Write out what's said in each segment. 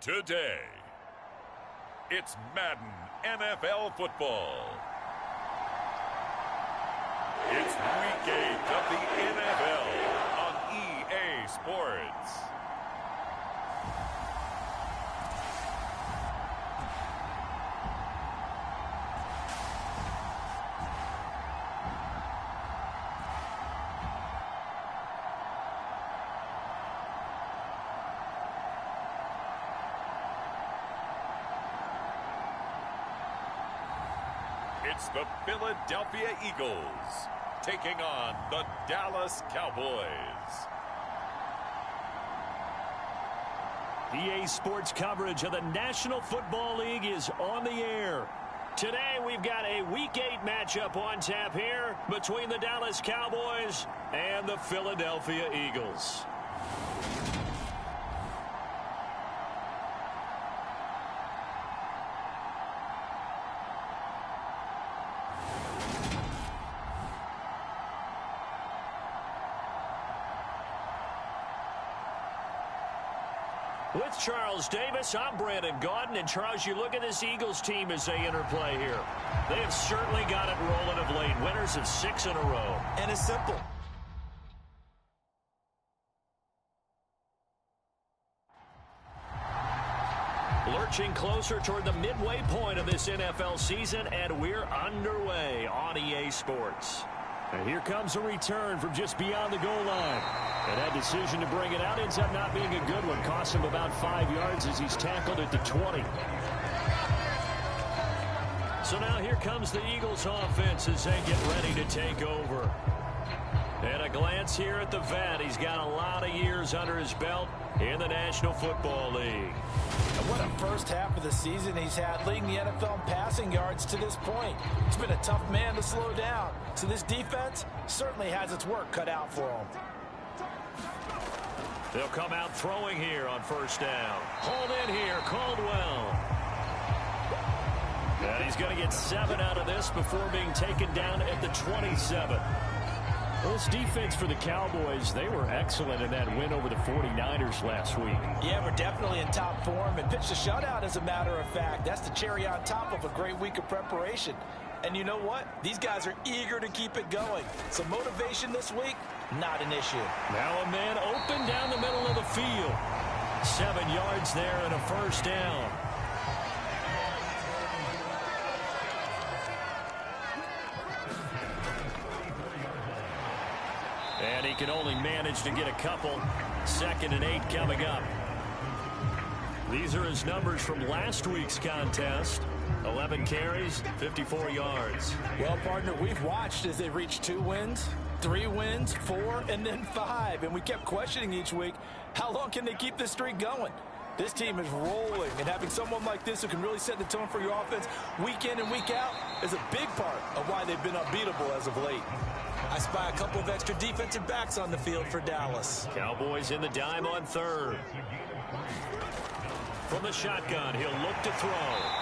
today. It's Madden NFL football. It's Week 8 of the NFL on EA Sports. It's the Philadelphia Eagles taking on the Dallas Cowboys. EA Sports coverage of the National Football League is on the air. Today we've got a Week 8 matchup on tap here between the Dallas Cowboys and the Philadelphia Eagles. With Charles Davis, I'm Brandon Gaudin. And Charles, you look at this Eagles team as they interplay here. They have certainly got it rolling of late. Winners of 6 in a row. And it's simple. Lurching closer toward the midway point of this NFL season, and we're underway on EA Sports. And here comes a return from just beyond the goal line. And that decision to bring it out ends up not being a good one. Cost him about 5 yards as he's tackled at the 20. So now here comes the Eagles offense as they get ready to take over. And a glance here at the vet. He's got a lot of years under his belt in the National Football League. And what a first half of the season he's had, leading the NFL in passing yards to this point. He's been a tough man to slow down. So this defense certainly has its work cut out for him. They'll come out throwing here on first down. Hold in here, Caldwell. And he's going to get 7 out of this before being taken down at the 27. Well, this defense for the Cowboys, they were excellent in that win over the 49ers last week. Yeah, we're definitely in top form and pitched a shutout, as a matter of fact. That's the cherry on top of a great week of preparation. And you know what? These guys are eager to keep it going. So motivation this week, not an issue. Now a man open down the middle of the field. 7 yards there and a first down. And he can only manage to get a couple. 2nd and 8 coming up. These are his numbers from last week's contest. 11 carries, 54 yards. Well, partner, we've watched as they reached 2 wins, 3 wins, 4, and then 5. And we kept questioning each week, how long can they keep this streak going? This team is rolling, and having someone like this who can really set the tone for your offense week in and week out is a big part of why they've been unbeatable as of late. I spy a couple of extra defensive backs on the field for Dallas. Cowboys in the dime on 3rd. From the shotgun, he'll look to throw.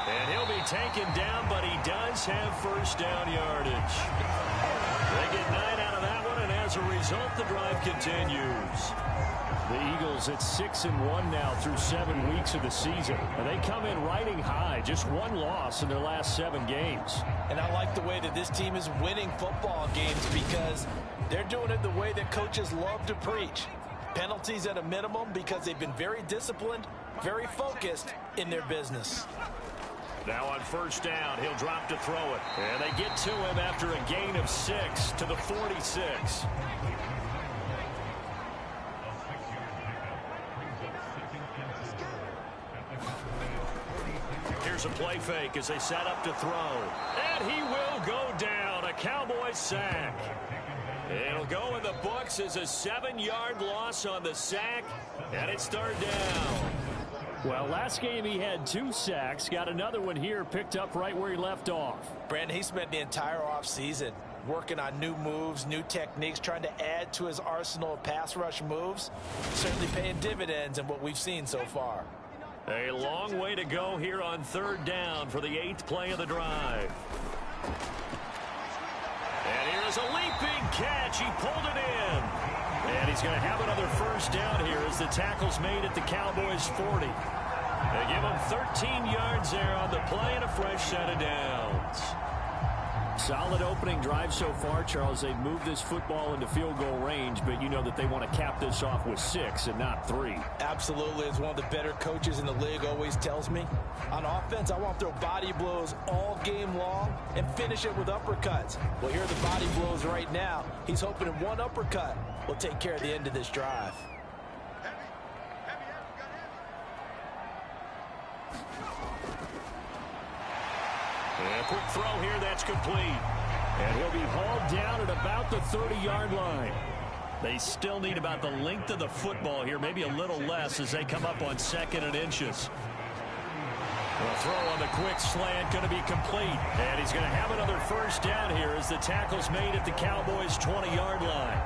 And he'll be taken down, but he does have first down yardage. They get 9 out of that one, and as a result, the drive continues. The Eagles at 6-1 now through 7 weeks of the season. And they come in riding high, just 1 loss in their last 7 games. And I like the way that this team is winning football games because they're doing it the way that coaches love to preach. Penalties at a minimum because they've been very disciplined, very focused in their business. Now on first down, he'll drop to throw it. And they get to him after a gain of 6 to the 46. Here's a play fake as they set up to throw. And he will go down. A Cowboys sack. It'll go in the books as a 7-yard loss on the sack. And it's 3rd down. Well, last game he had 2 sacks. Got another one here, picked up right where he left off. Brandon, he spent the entire offseason working on new moves, new techniques, trying to add to his arsenal of pass rush moves. Certainly paying dividends in what we've seen so far. A long way to go here on 3rd down for the 8th play of the drive. And here's a leaping catch. He pulled it in. And he's going to have another first down here as the tackle's made at the Cowboys' 40. They give him 13 yards there on the play and a fresh set of downs. Solid opening drive so far, Charles. They've moved this football into field goal range, but you know that they want to cap this off with 6 and not 3. Absolutely. As one of the better coaches in the league always tells me, on offense, I want to throw body blows all game long and finish it with uppercuts. Well, here are the body blows right now. He's hoping in one uppercut will take care of the end of this drive. And a quick throw here, that's complete. And he'll be hauled down at about the 30-yard line. They still need about the length of the football here, maybe a little less as they come up on 2nd and inches. The throw on the quick slant going to be complete. And he's going to have another first down here as the tackle's made at the Cowboys' 20-yard line.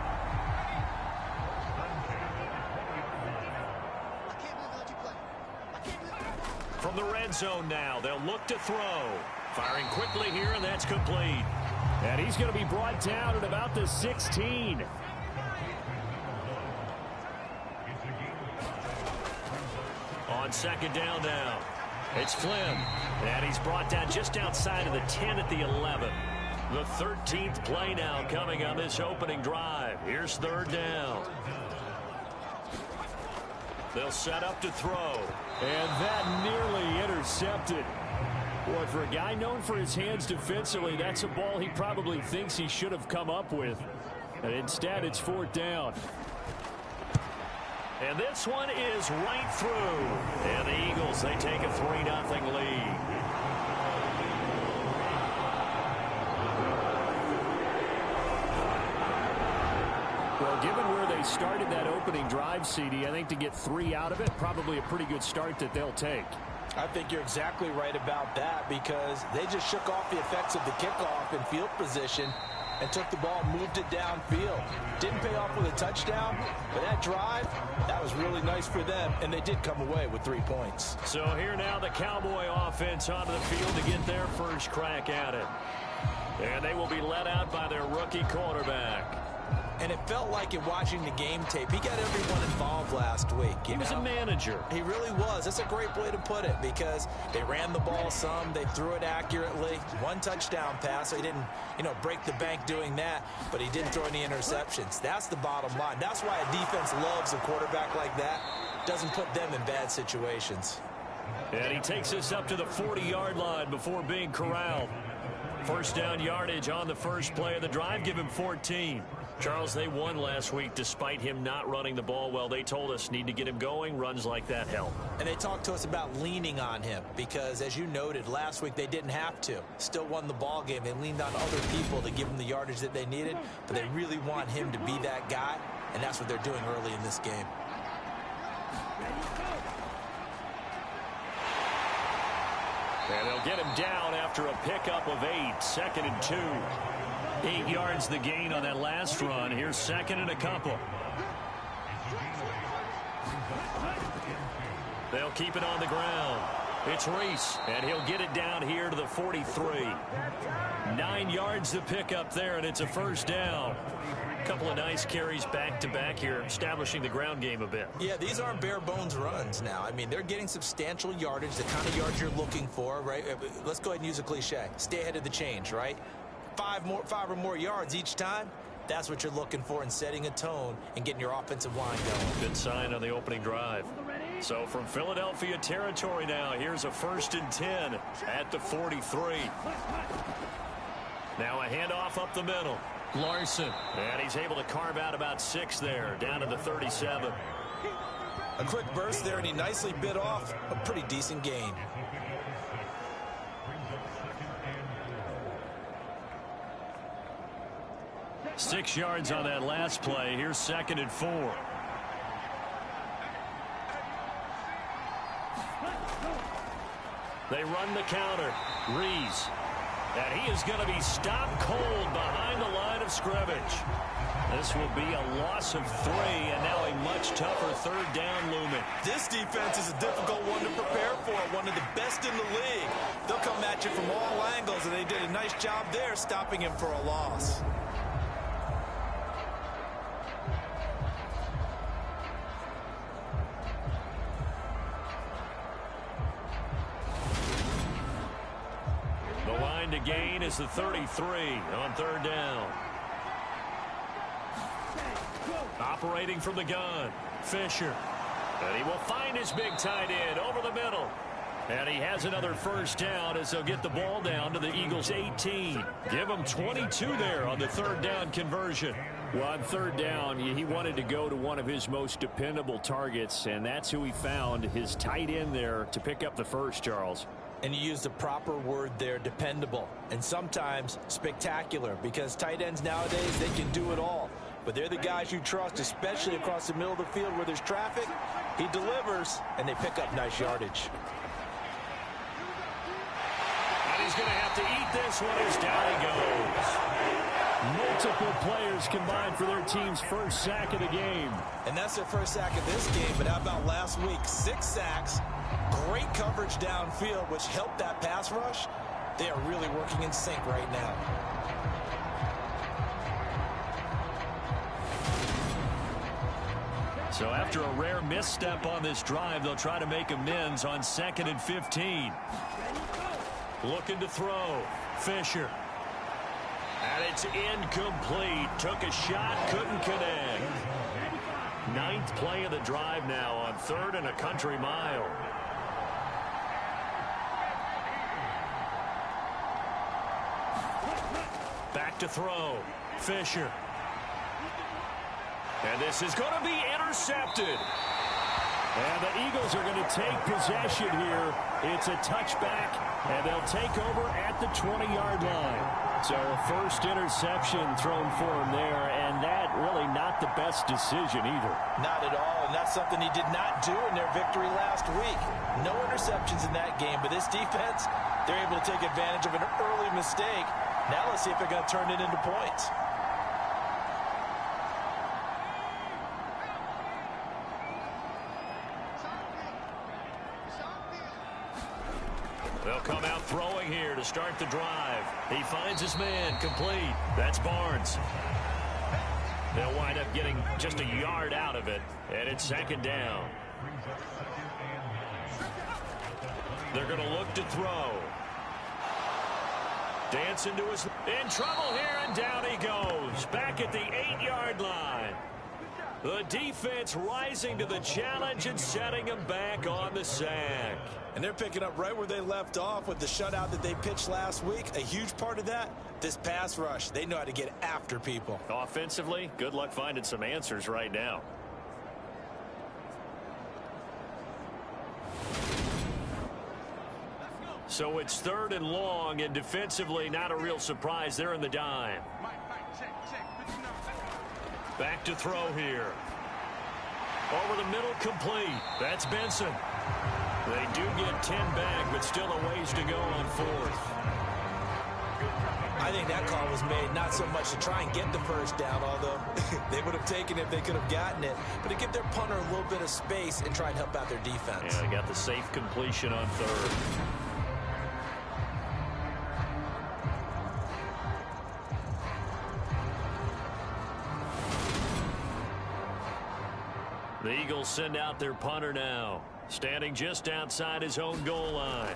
From the red zone now, they'll look to throw. Firing quickly here, and that's complete. And he's going to be brought down at about the 16. On 2nd down now, it's Flynn. And he's brought down just outside of the 10 at the 11. The 13th play now coming on this opening drive. Here's 3rd down. They'll set up to throw. And that nearly intercepted. Boy, for a guy known for his hands defensively, that's a ball he probably thinks he should have come up with. And instead, it's 4th down. And this one is right through. And the Eagles, they take a 3-0 lead. Well, given where they started that opening drive, CD, I think to get 3 out of it, probably a pretty good start that they'll take. I think you're exactly right about that because they just shook off the effects of the kickoff in field position and took the ball, moved it downfield. Didn't pay off with a touchdown, but that drive, that was really nice for them, and they did come away with 3 points. So here now the Cowboy offense onto the field to get their first crack at it. And they will be led out by their rookie quarterback. And it felt like in watching the game tape, he got everyone involved last week. He was a manager. He really was. That's a great way to put it because they ran the ball some. They threw it accurately. 1 touchdown pass. So he didn't, break the bank doing that, but he didn't throw any interceptions. That's the bottom line. That's why a defense loves a quarterback like that. Doesn't put them in bad situations. And he takes us up to the 40-yard line before being corralled. First down yardage on the first play of the drive. Give him 14. Charles, they won last week despite him not running the ball well. They told us need to get him going. Runs like that help. And they talked to us about leaning on him because, as you noted, last week they didn't have to. Still won the ball game. They leaned on other people to give them the yardage that they needed, but they really want him to be that guy, and that's what they're doing early in this game. And they'll get him down after a pickup of 8. 2nd and 2. 8 yards the gain on that last run. Here's 2nd and a couple. They'll keep it on the ground. It's Reese, and he'll get it down here to the 43. 9 yards to pick up there, and it's a first down. A couple of nice carries back-to-back here, establishing the ground game a bit. Yeah, these aren't bare-bones runs now. I mean, they're getting substantial yardage, the kind of yards you're looking for, right? Let's go ahead and use a cliche. Stay ahead of the change, right? 5 or more yards each time, that's what you're looking for in setting a tone and getting your offensive line going. Good sign on the opening drive. So from Philadelphia territory now, here's a 1st and 10 at the 43. Now a handoff up the middle. Larson, and he's able to carve out about 6 there, down to the 37. A quick burst there, and he nicely bit off a pretty decent gain. Six yards on that last play. Here's 2nd and 4. They run the counter. Reese. And he is going to be stopped cold behind the line of scrimmage. This will be a loss of 3, and now a much tougher 3rd down looming. This defense is a difficult one to prepare for, one of the best in the league. They'll come at you from all angles, and they did a nice job there stopping him for a loss. 9 to gain is the 33 on third down. Operating from the gun, Fisher. And he will find his big tight end over the middle. And he has another first down as they'll get the ball down to the Eagles' 18. Give them 22 there on the third down conversion. Well, on third down, he wanted to go to one of his most dependable targets, and that's who he found, his tight end there, to pick up the first, Charles. And you used the proper word there, dependable, and sometimes spectacular, because tight ends nowadays, they can do it all. But they're the guys you trust, especially across the middle of the field where there's traffic. He delivers, and they pick up nice yardage. And he's going to have to eat this one as down he goes. Multiple players combined for their team's first sack of the game. And that's their first sack of this game, but how about last week? 6 sacks, great coverage downfield, which helped that pass rush. They are really working in sync right now. So after a rare misstep on this drive, they'll try to make amends on 2nd and 15. Looking to throw. Fisher. And it's incomplete. Took a shot, couldn't connect. 9th play of the drive now on 3rd and a country mile. Back to throw. Fisher. And this is going to be intercepted. And the Eagles are going to take possession here. It's a touchback, and they'll take over at the 20-yard line. So a first interception thrown for him there, and that really not the best decision either. Not at all, and that's something he did not do in their victory last week. No interceptions in that game, but this defense, they're able to take advantage of an early mistake. Now let's see if they're going to turn it into points. They'll come out throwing here to start the drive. He finds his man, complete. That's Barnes. They'll wind up getting just a yard out of it, and it's 2nd down. They're going to look to throw. Dance into his... In trouble here, and down he goes. Back at the 8-yard line. The defense rising to the challenge and setting him back on the sack. And they're picking up right where they left off with the shutout that they pitched last week. A huge part of that, this pass rush. They know how to get after people. Offensively, good luck finding some answers right now. So it's 3rd and long, and defensively, not a real surprise. They're in the dime. Back to throw here. Over the middle, complete. That's Benson. They do get 10 back, but still a ways to go on 4th. I think that call was made not so much to try and get the first down, although they would have taken it if they could have gotten it, but to give their punter a little bit of space and try and help out their defense. Yeah, they got the safe completion on 3rd. The Eagles send out their punter now, standing just outside his own goal line.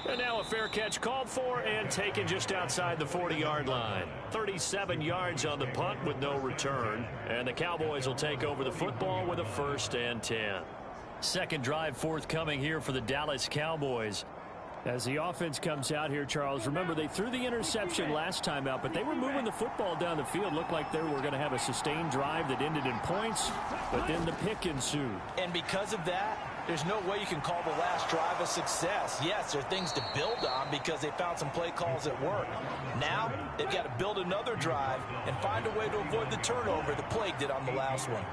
And now a fair catch called for and taken just outside the 40-yard line. 37 yards on the punt with no return. And the Cowboys will take over the football with a 1st and 10. Second drive forthcoming here for the Dallas Cowboys. As the offense comes out here, Charles, remember they threw the interception last time out, but they were moving the football down the field. Looked like they were going to have a sustained drive that ended in points, but then the pick ensued. And because of that, there's no way you can call the last drive a success. Yes, there are things to build on because they found some play calls that work. Now, they've got to build another drive and find a way to avoid the turnover that plagued it on the last one.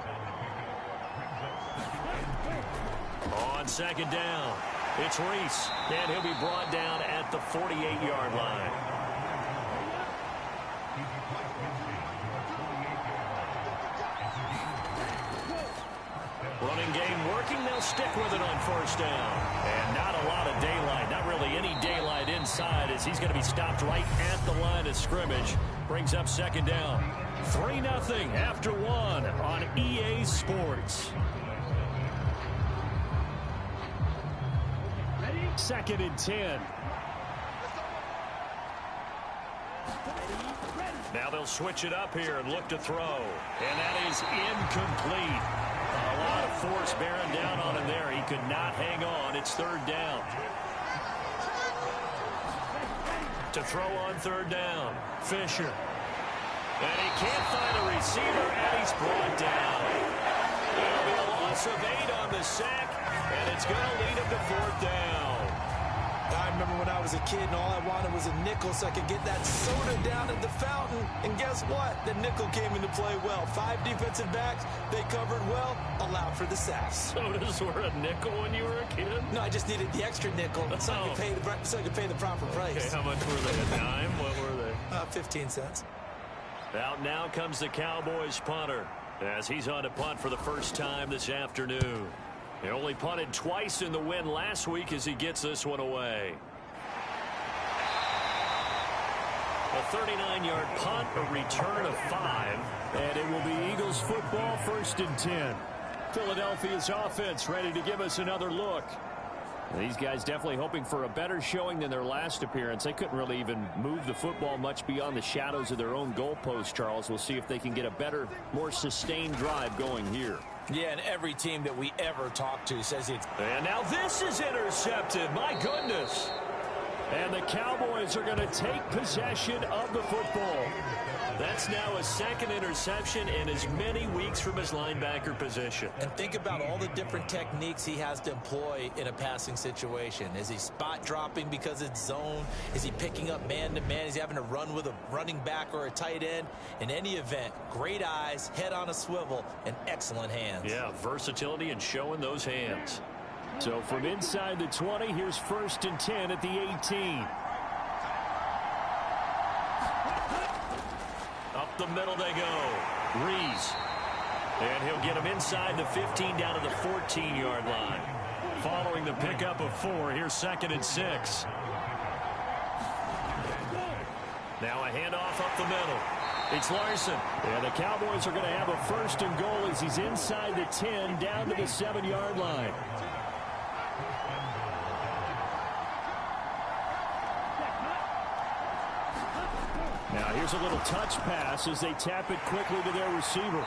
On 2nd down. It's Reese, and he'll be brought down at the 48-yard line. Running game working. They'll stick with it on 1st down. And not a lot of daylight, not really any daylight inside as he's going to be stopped right at the line of scrimmage. Brings up 2nd down. 3-0 after 1 on EA Sports. 2nd and 10. Now they'll switch it up here and look to throw. And that is incomplete. A lot of force bearing down on him there. He could not hang on. It's 3rd down. To throw on 3rd down. Fisher. And he can't find a receiver, and he's brought down. It'll be a loss of 8 on the sack, and it's going to lead him to 4th down. I remember when I was a kid and all I wanted was a nickel so I could get that soda down at the fountain. And guess what? The nickel came into play well. 5 defensive backs, they covered well, allowed for the sacks. Sodas were a nickel when you were a kid? No, I just needed the extra nickel so I could pay the proper price. Okay, how much were they? A dime? What were they? 15 cents. Out now comes the Cowboys punter as he's on to punt for the first time this afternoon. He only punted twice in the win last week as he gets this one away. A 39-yard punt, a return of 5. And it will be Eagles football, 1st and 10. Philadelphia's offense ready to give us another look. These guys definitely hoping for a better showing than their last appearance. They couldn't really even move the football much beyond the shadows of their own goalpost, Charles. We'll see if they can get a better, more sustained drive going here. Yeah, and every team that we ever talk to says it's... And now this is intercepted. My goodness. And the Cowboys are going to take possession of the football. That's now a 2nd interception in as many weeks from his linebacker position. And think about all the different techniques he has to employ in a passing situation. Is he spot dropping because it's zone? Is he picking up man-to-man? Is he having to run with a running back or a tight end? In any event, great eyes, head on a swivel, and excellent hands. Yeah, versatility and showing those hands. So from inside the 20, here's 1st and 10 at the 18. Up the middle they go. Rees. And he'll get him inside the 15 down to the 14-yard line. Following the pickup of 4, here's 2nd and 6. Now a handoff up the middle. It's Larson. And the Cowboys are going to have a 1st and goal as he's inside the 10 down to the 7-yard line. Now here's a little touch pass as they tap it quickly to their receiver.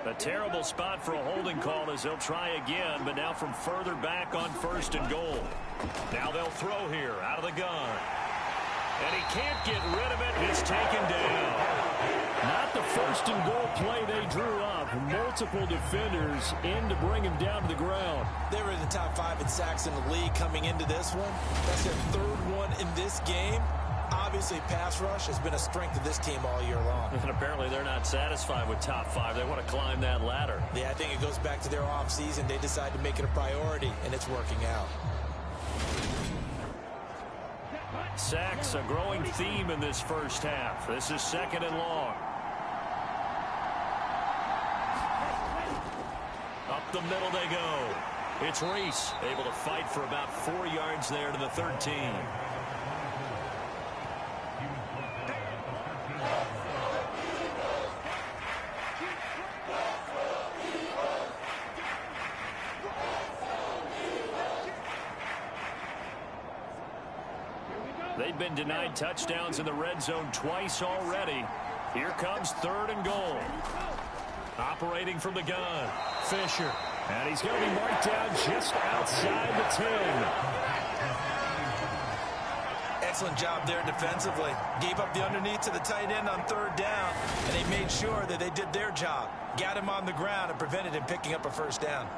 A terrible spot for a holding call as they'll try again, but now from further back on 1st and goal. Now they'll throw here out of the gun. And he can't get rid of it. It's taken down. Not the 1st and goal play they drew up. Multiple defenders in to bring him down to the ground. They were in the top 5 in sacks in the league coming into this one. That's their 3rd one in this game. Obviously, pass rush has been a strength of this team all year long. And apparently they're not satisfied with top 5. They want to climb that ladder. Yeah, I think it goes back to their offseason. They decide to make it a priority, and it's working out. Sacks, a growing theme in this first half. This is 2nd and long. Up the middle they go. It's Rees, able to fight for about 4 yards there to the 13. They've been denied touchdowns in the red zone twice already. Here comes 3rd and goal. Operating from the gun, Fisher. And he's going to be marked down just outside the 10. Excellent job there defensively. Gave up the underneath to the tight end on 3rd down, and they made sure that they did their job. Got him on the ground and prevented him picking up a 1st down.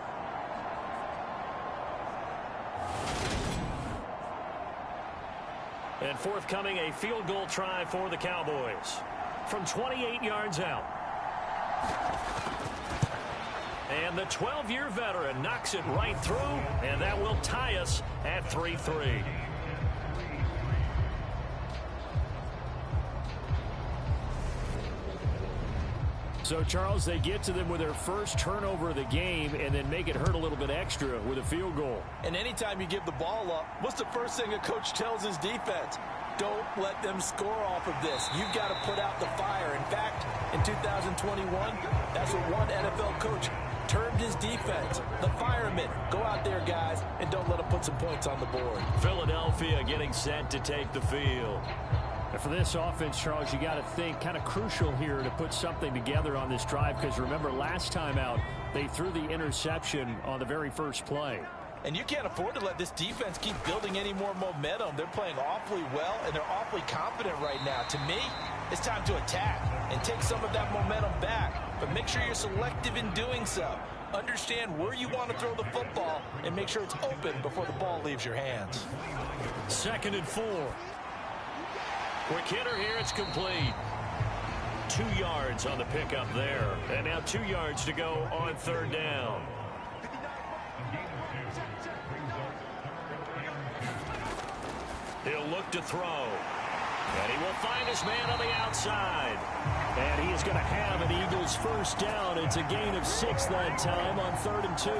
And forthcoming, a field goal try for the Cowboys from 28 yards out. And the 12-year veteran knocks it right through, and that will tie us at 3-3. So, Charles, they get to them with their first turnover of the game and then make it hurt a little bit extra with a field goal. And anytime you give the ball up, what's the first thing a coach tells his defense? Don't let them score off of this. You've got to put out the fire. In fact, in 2021, that's what one NFL coach termed his defense. The firemen. Go out there, guys, and don't let them put some points on the board. Philadelphia getting set to take the field. And for this offense, Charles, you got to think kind of crucial here to put something together on this drive, because remember last time out they threw the interception on the very first play. And you can't afford to let this defense keep building any more momentum. They're playing awfully well, and they're awfully confident right now. To me, it's time to attack and take some of that momentum back. But make sure you're selective in doing so. Understand where you want to throw the football and make sure it's open before the ball leaves your hands. 2nd and 4. Quick hitter here, it's complete. 2 yards on the pickup there. And now 2 yards to go on 3rd down. He'll look to throw. And he will find his man on the outside. And he is going to have an Eagles first down. It's a gain of 6 that time on 3rd and 2.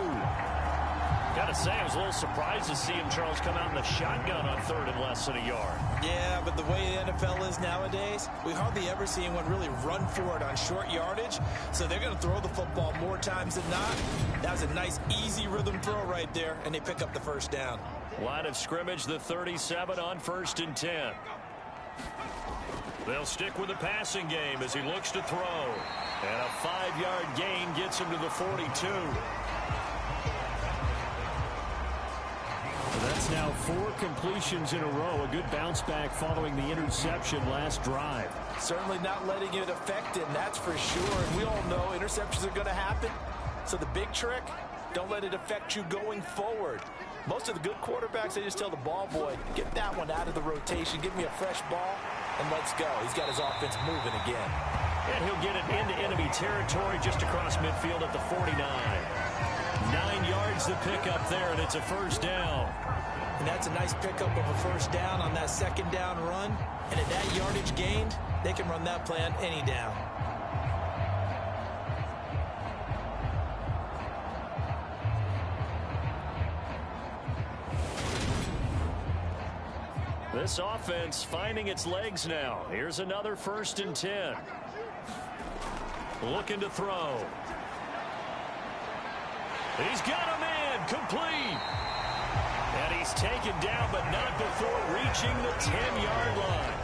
Gotta say, I was a little surprised to see him, Charles, come out in the shotgun on 3rd and less than a yard. Yeah, but the way the NFL is nowadays, we hardly ever see anyone really run for it on short yardage. So they're going to throw the football more times than not. That was a nice, easy rhythm throw right there, and they pick up the first down. Line of scrimmage, the 37 on 1st and 10. They'll stick with the passing game as he looks to throw. And a 5-yard gain gets him to the 42. That's now 4 completions in a row. A good bounce back following the interception last drive. Certainly not letting it affect him, that's for sure. And we all know interceptions are going to happen. So the big trick, don't let it affect you going forward. Most of the good quarterbacks, they just tell the ball boy, get that one out of the rotation, give me a fresh ball, and let's go. He's got his offense moving again. And he'll get it into enemy territory just across midfield at the 49. 9 yards to pick up there, and it's a first down. And that's a nice pickup of a first down on that 2nd down run. And at that yardage gained, they can run that play on any down. This offense finding its legs now. Here's another 1st and 10. Looking to throw. He's got a man complete. And he's taken down, but not before reaching the 10-yard line.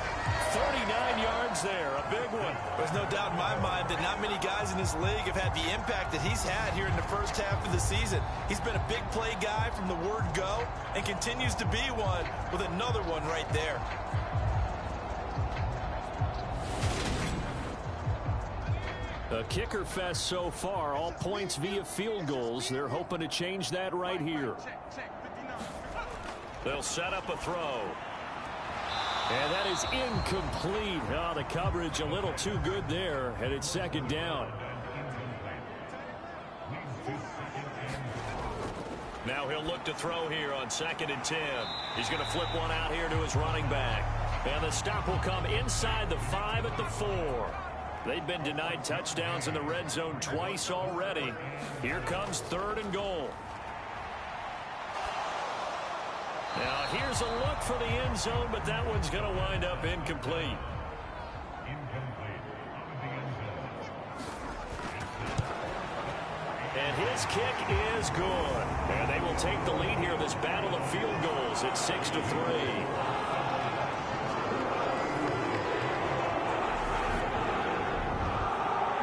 39 yards there, a big one. There's no doubt in my mind that not many guys in this league have had the impact that he's had here in the first half of the season. He's been a big play guy from the word go and continues to be one with another one right there. A kicker fest so far, all points via field goals. They're hoping to change that right here. They'll set up a throw. And that is incomplete. Oh, the coverage a little too good there, and it's 2nd down. Now he'll look to throw here on 2nd and 10. He's going to flip one out here to his running back. And the stop will come inside the 5 at the 4. They've been denied touchdowns in the red zone twice already. Here comes 3rd and goal. Now here's a look for the end zone, but that one's going to wind up incomplete. And his kick is good. And they will take the lead here in this battle of field goals at 6-3.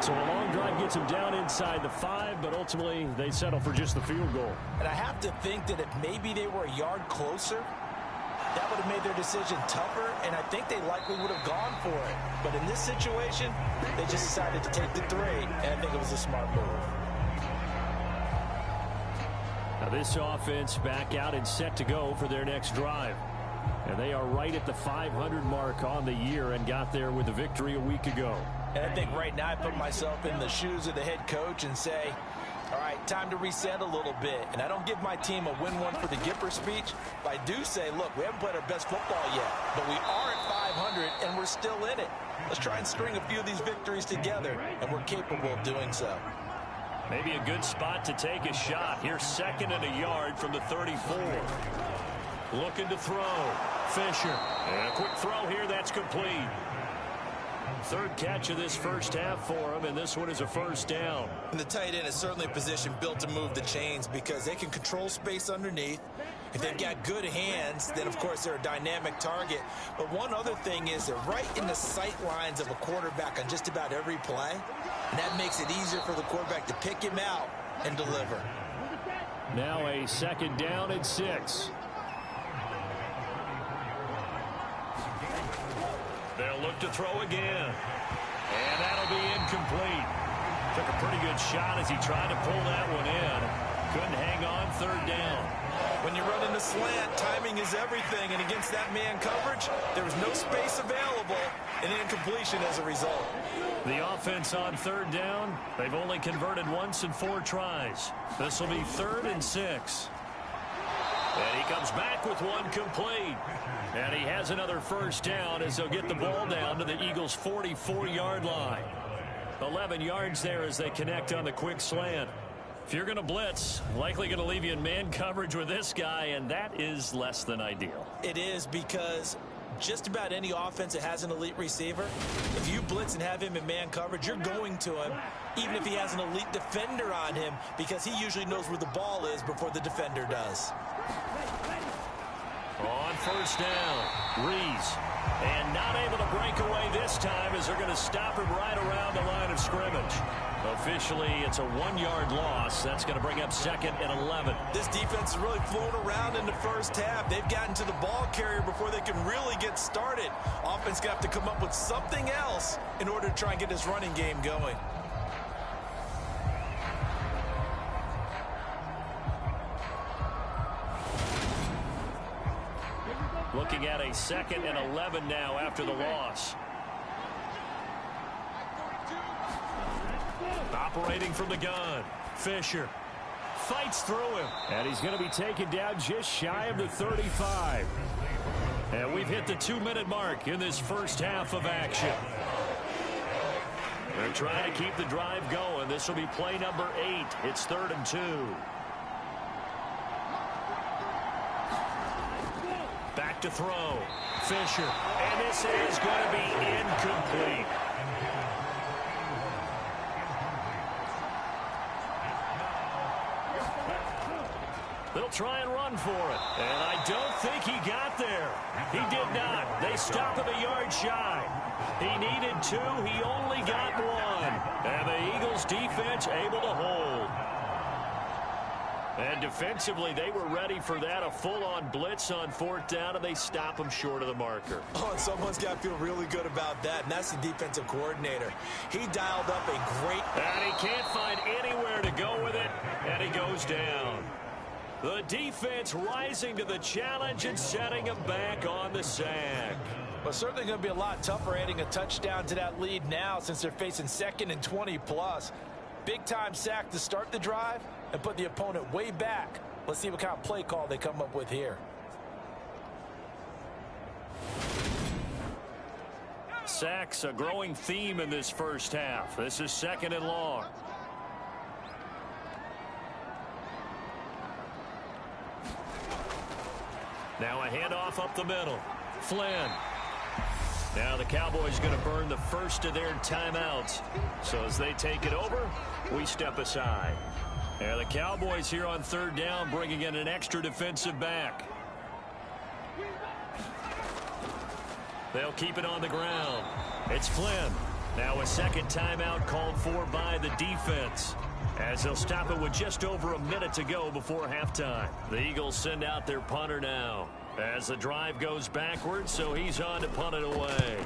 So a long drive gets them down inside the 5, but ultimately they settle for just the field goal. And I have to think that if maybe they were a yard closer, that would have made their decision tougher, and I think they likely would have gone for it. But in this situation, they just decided to take the 3, and I think it was a smart move. Now this offense back out and set to go for their next drive. And they are right at the 500 mark on the year and got there with a victory a week ago. And I think right now I put myself in the shoes of the head coach and say, all right, time to reset a little bit. And I don't give my team a win one for the Gipper speech, but I do say, look, we haven't played our best football yet, but we are at 500 and we're still in it. Let's try and string a few of these victories together, and we're capable of doing so. Maybe a good spot to take a shot. Here's 2nd and a yard from the 34. Looking to throw. Fisher. And a quick throw here. That's complete. 3rd catch of this first half for him, and this one is a first down. And the tight end is certainly a position built to move the chains because they can control space underneath. If they've got good hands, then, of course, they're a dynamic target. But one other thing is they're right in the sight lines of a quarterback on just about every play. And that makes it easier for the quarterback to pick him out and deliver. Now a 2nd down and 6. They'll look to throw again. And that'll be incomplete. Took a pretty good shot as he tried to pull that one in. Couldn't hang on 3rd down. When you run in the slant, timing is everything. And against that man coverage, there was no space available. And incompletion as a result. The offense on 3rd down, they've only converted once in 4 tries. This will be 3rd and 6. And he comes back with one complete. And he has another first down as they'll get the ball down to the Eagles' 44-yard line. 11 yards there as they connect on the quick slant. If you're going to blitz, likely going to leave you in man coverage with this guy, and that is less than ideal. It is because just about any offense that has an elite receiver, if you blitz and have him in man coverage, you're going to him, even if he has an elite defender on him, because he usually knows where the ball is before the defender does. On first down, Reese. And not able to break away this time as they're going to stop him right around the line of scrimmage. Officially, it's a 1-yard loss. That's going to bring up 2nd and 11. This defense is really flown around in the first half. They've gotten to the ball carrier before they can really get started. Offense got to come up with something else in order to try and get this running game going. Looking at a 2nd and 11 now after the loss. Operating from the gun. Fisher fights through him. And he's going to be taken down just shy of the 35. And we've hit the 2-minute mark in this first half of action. They're trying to keep the drive going. This will be play number 8. It's 3rd and 2. Back to throw. Fisher. And this is going to be incomplete. They'll try and run for it. And I don't think he got there. He did not. They stop him a yard shy. He needed 2. He only got 1. And the Eagles defense able to hold. And defensively, they were ready for that. A full-on blitz on 4th down, and they stop him short of the marker. Oh, and someone's got to feel really good about that, and that's the defensive coordinator. He dialed up a great... And he can't find anywhere to go with it, and he goes down. The defense rising to the challenge and setting him back on the sack. Well, certainly going to be a lot tougher adding a touchdown to that lead now since they're facing 2nd and 20+. Big-time sack to start the drive and put the opponent way back. Let's see what kind of play call they come up with here. Sacks, a growing theme in this first half. This is 2nd and long. Now a handoff up the middle. Flynn. Now the Cowboys going to burn the first of their timeouts. So as they take it over, we step aside. And the Cowboys here on 3rd down bringing in an extra defensive back. They'll keep it on the ground. It's Flynn. Now a 2nd timeout called for by the defense. As they'll stop it with just over a minute to go before halftime. The Eagles send out their punter now. As the drive goes backwards, so he's on to punt it away.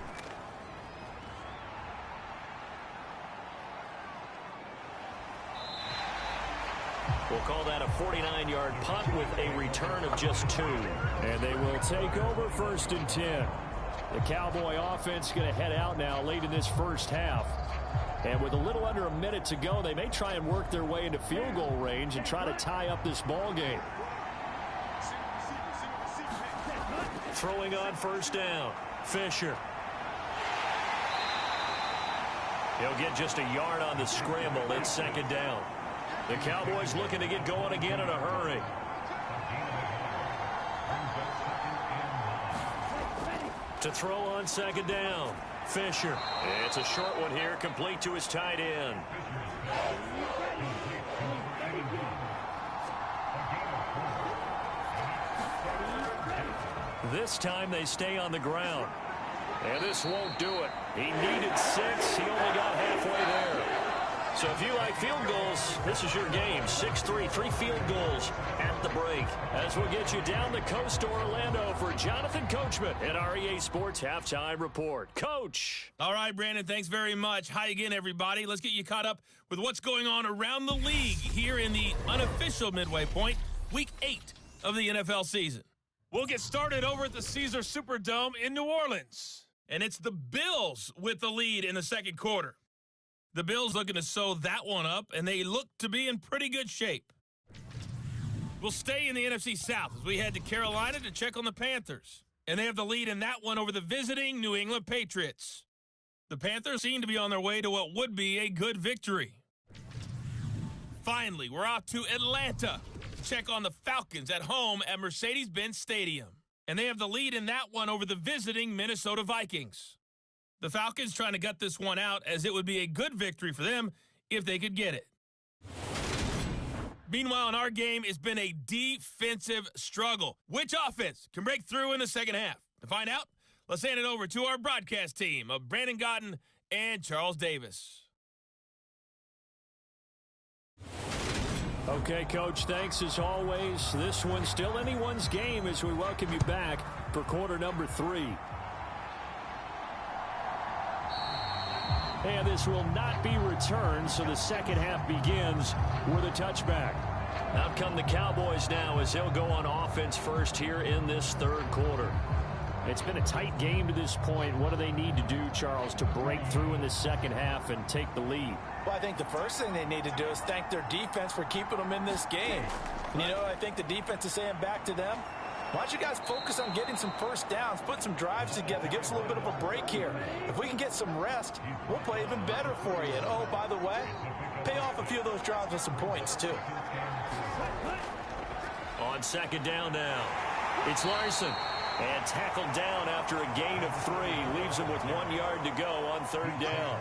We'll call that a 49-yard punt with a return of just 2. And they will take over 1st and 10. The Cowboy offense going to head out now late in this first half. And with a little under a minute to go, they may try and work their way into field goal range and try to tie up this ball game. Throwing on 1st down. Fisher. He'll get just a yard on the scramble. It's second down. The Cowboys looking to get going again in a hurry. To throw on second down. Fisher. It's a short one here, complete to his tight end. This time they stay on the ground. And this won't do it. He needed 6. He only got halfway there. So if you like field goals, this is your game. 6-3, 3 field goals at the break. As we'll get you down the coast to Orlando for Jonathan Coachman at our EA Sports Halftime Report. Coach. All right, Brandon, thanks very much. Hi again, everybody. Let's get you caught up with what's going on around the league here in the unofficial midway point, Week 8 of the NFL season. We'll get started over at the Caesars Superdome in New Orleans. And it's the Bills with the lead in the second quarter. The Bills looking to sew that one up, and they look to be in pretty good shape. We'll stay in the NFC South as we head to Carolina to check on the Panthers. And they have the lead in that one over the visiting New England Patriots. The Panthers seem to be on their way to what would be a good victory. Finally, we're off to Atlanta to check on the Falcons at home at Mercedes-Benz Stadium. And they have the lead in that one over the visiting Minnesota Vikings. The Falcons trying to gut this one out as it would be a good victory for them if they could get it. Meanwhile, in our game, it's been a defensive struggle. Which offense can break through in the second half? To find out, let's hand it over to our broadcast team of Brandon Gotten and Charles Davis. Okay, Coach, thanks as always. This one's still anyone's game as we welcome you back for quarter number 3. And this will not be returned, so the second half begins with a touchback. Out come the Cowboys now as they'll go on offense first here in this third quarter. It's been a tight game to this point. What do they need to do, Charles, to break through in the second half and take the lead? Well, I think the first thing they need to do is thank their defense for keeping them in this game. And you know, I think the defense is saying back to them, why don't you guys focus on getting some first downs, put some drives together, give us a little bit of a break here. If we can get some rest, we'll play even better for you. And, oh, by the way, pay off a few of those drives with some points, too. On second down now, it's Larson. And tackled down after a gain of 3. Leaves him with 1 yard to go on third down.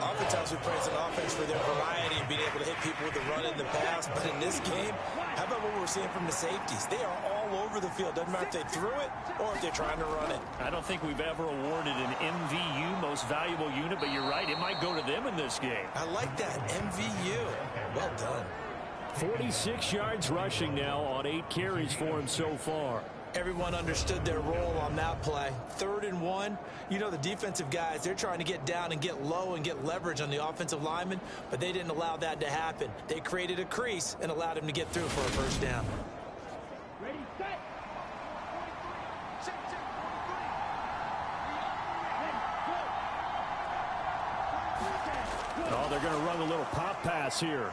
Oftentimes we praise an offense for their variety and being able to hit people with the run in the pass. But in this game, how about what we're seeing from the safeties? They are all over the field. Doesn't matter if they threw it or if they're trying to run it. I don't think we've ever awarded an MVU, most valuable unit, but you're right, it might go to them in this game. I like that, MVU. Well done. 46 yards rushing now on 8 carries for him so far. Everyone understood their role on that play. 3rd and 1. You know, the defensive guys, they're trying to get down and get low and get leverage on the offensive lineman, but they didn't allow that to happen. They created a crease and allowed him to get through for a first down. Ready, set. Oh, they're going to run a little pop pass here.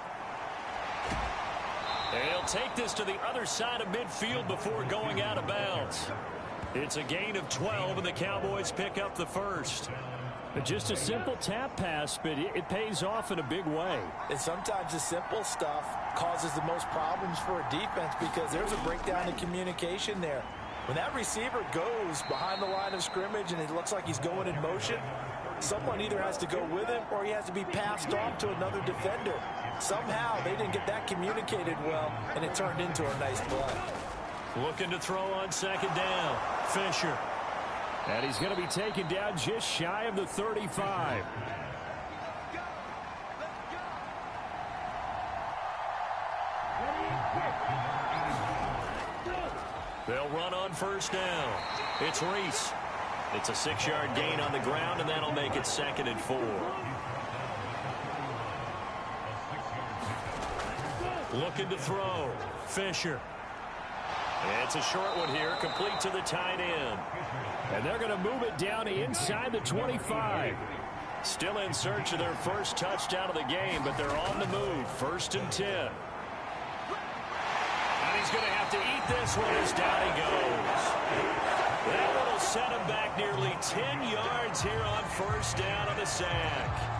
They'll take this to the other side of midfield before going out of bounds. It's a gain of 12, and the Cowboys pick up the first. Just a simple tap pass, but it pays off in a big way. And sometimes the simple stuff causes the most problems for a defense because there's a breakdown in communication there. When that receiver goes behind the line of scrimmage and it looks like he's going in motion, someone either has to go with him or he has to be passed off to another defender. Somehow they didn't get that communicated well, and it turned into a nice play. Looking to throw on second down. Fisher. And he's going to be taken down just shy of the 35. They'll run on first down. It's Reese. It's a 6-yard gain on the ground, and that'll make it 2nd and 4. Looking to throw. Fisher. It's a short one here, complete to the tight end. And they're going to move it down inside the 25. Still in search of their first touchdown of the game, but they're on the move. 1st and 10. And he's going to have to eat this one as down he goes. That one will set him back nearly 10 yards here on first down on the sack.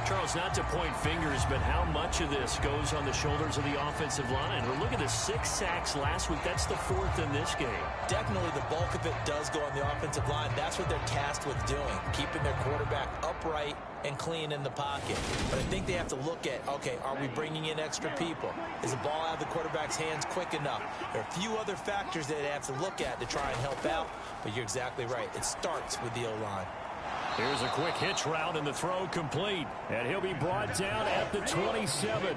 Charles, not to point fingers, but how much of this goes on the shoulders of the offensive line? We're looking at the 6 sacks last week. That's the 4th in this game. Definitely the bulk of it does go on the offensive line. That's what they're tasked with doing, keeping their quarterback upright and clean in the pocket. But I think they have to look at, okay, are we bringing in extra people? Is the ball out of the quarterback's hands quick enough? There are a few other factors that they have to look at to try and help out, but you're exactly right. It starts with the O-line. Here's a quick hitch route and the throw complete. And he'll be brought down at the 27.